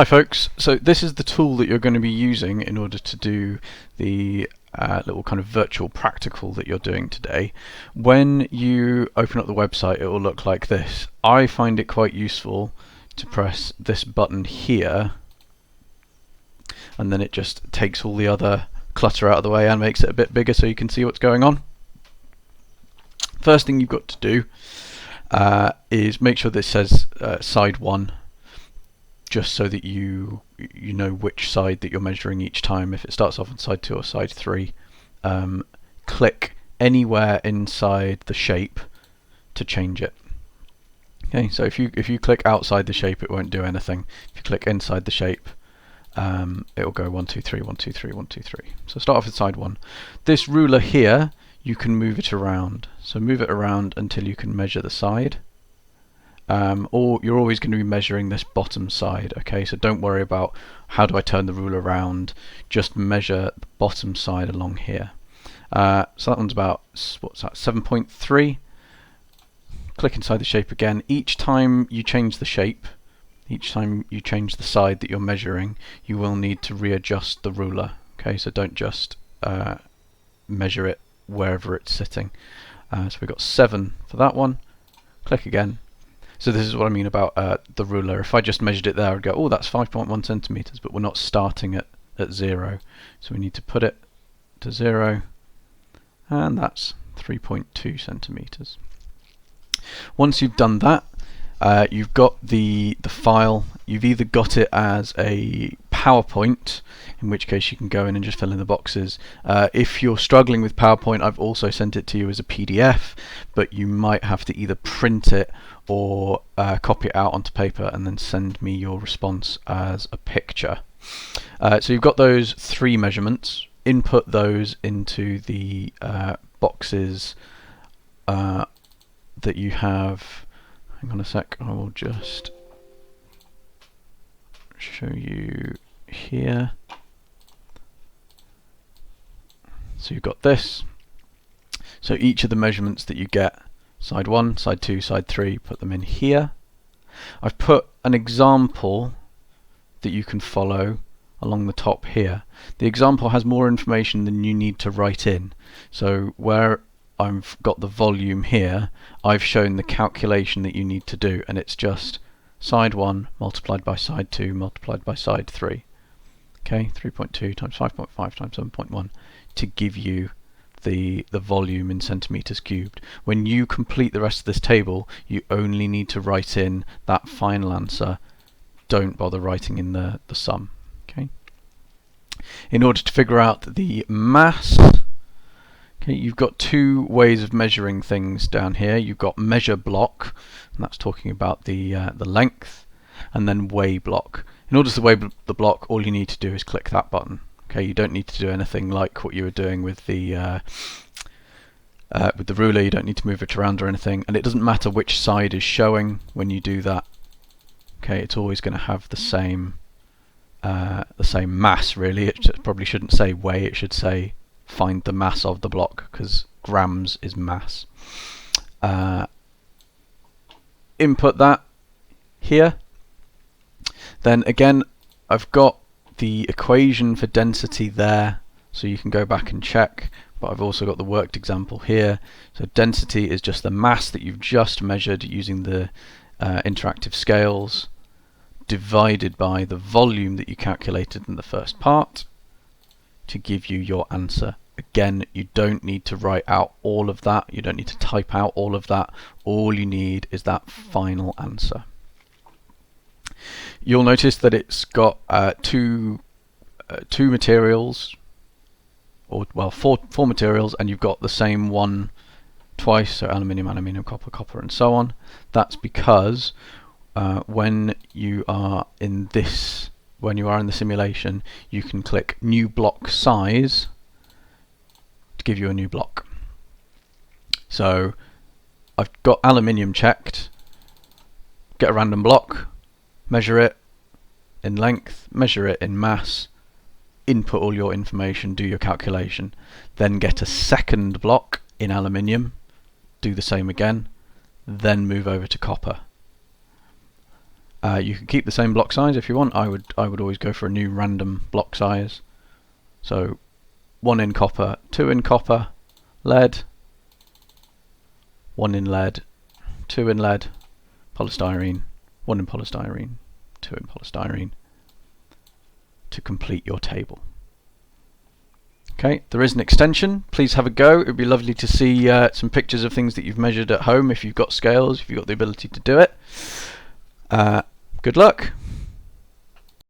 Hi folks, so this is the tool that you're going to be using in order to do the little kind of virtual practical that you're doing today. When you open up the website, it will look like this. I find it quite useful to press this button here, and then it just takes all the other clutter out of the way and makes it a bit bigger so you can see what's going on. First thing you've got to do is make sure this says side 1, just so that you know which side that you're measuring each time. If it starts off on side 2 or side 3, click anywhere inside the shape to change it. Okay, so if you click outside the shape, it won't do anything. If you click inside the shape, it will go 1 2 3 1 2 3 1 2 3. So start off with side 1. This ruler here, you can move it around. So move it around until you can measure the side. Or you're always going to be measuring this bottom side. Okay, so don't worry about how do I turn the ruler around, just measure the bottom side along here. So that one's about, what's that, 7.3. Click inside the shape again. Each time you change the shape, each time you change the side that you're measuring, you will need to readjust the ruler. Okay, so don't just measure it wherever it's sitting. So we've got 7 for that one. Click again. So this is what I mean about the ruler. If I just measured it there, I'd go, oh, that's 5.1 centimeters, but we're not starting at 0. So we need to put it to 0, and that's 3.2 centimeters. Once you've done that, you've got the file. You've either got it as a PowerPoint, in which case you can go in and just fill in the boxes. If you're struggling with PowerPoint, I've also sent it to you as a PDF, but you might have to either print it or copy it out onto paper and then send me your response as a picture. So you've got those 3 measurements. Input those into the boxes that you have. Hang on a sec, I will just show you here. So you've got this. So each of the measurements that you get, side 1, side 2, side 3, put them in here. I've put an example that you can follow along the top here. The example has more information than you need to write in. So where I've got the volume here, I've shown the calculation that you need to do, and it's just side 1 multiplied by side 2 multiplied by side 3. Okay, 3.2 times 5.5 times 7.1 to give you the volume in centimeters cubed. When you complete the rest of this table, you only need to write in that final answer. Don't bother writing in the sum. Okay. In order to figure out the mass, okay, you've got 2 ways of measuring things down here. You've got measure block, and that's talking about the length, and then weigh block. In order to weigh the block, all you need to do is click that button. Okay, you don't need to do anything like what you were doing with the ruler. You don't need to move it around or anything, and it doesn't matter which side is showing when you do that. Okay, it's always going to have the same mass. Really, it probably shouldn't say weigh. It should say find the mass of the block, because grams is mass. Input that here. Then again, I've got the equation for density there, so you can go back and check, but I've also got the worked example here. So density is just the mass that you've just measured using the interactive scales, divided by the volume that you calculated in the first part to give you your answer. Again, you don't need to write out all of that, you don't need to type out all of that. All you need is that final answer. You'll notice that it's got two materials, or well, four materials, and you've got the same one twice, so aluminium, aluminium, copper, copper, and so on. That's because when you are in the simulation, you can click new block size to give you a new block. So I've got aluminium checked. Get a random block, measure it in length, measure it in mass, input all your information, do your calculation, then get a second block in aluminium, do the same again, then move over to copper. You can keep the same block size if you want. I would always go for a new random block size. So 1 in copper, 2 in copper, lead, 1 in lead, 2 in lead, polystyrene, 1 in polystyrene, 2 in polystyrene, to complete your table. Okay, there is an extension. Please have a go. It would be lovely to see some pictures of things that you've measured at home if you've got scales, if you've got the ability to do it. Good luck.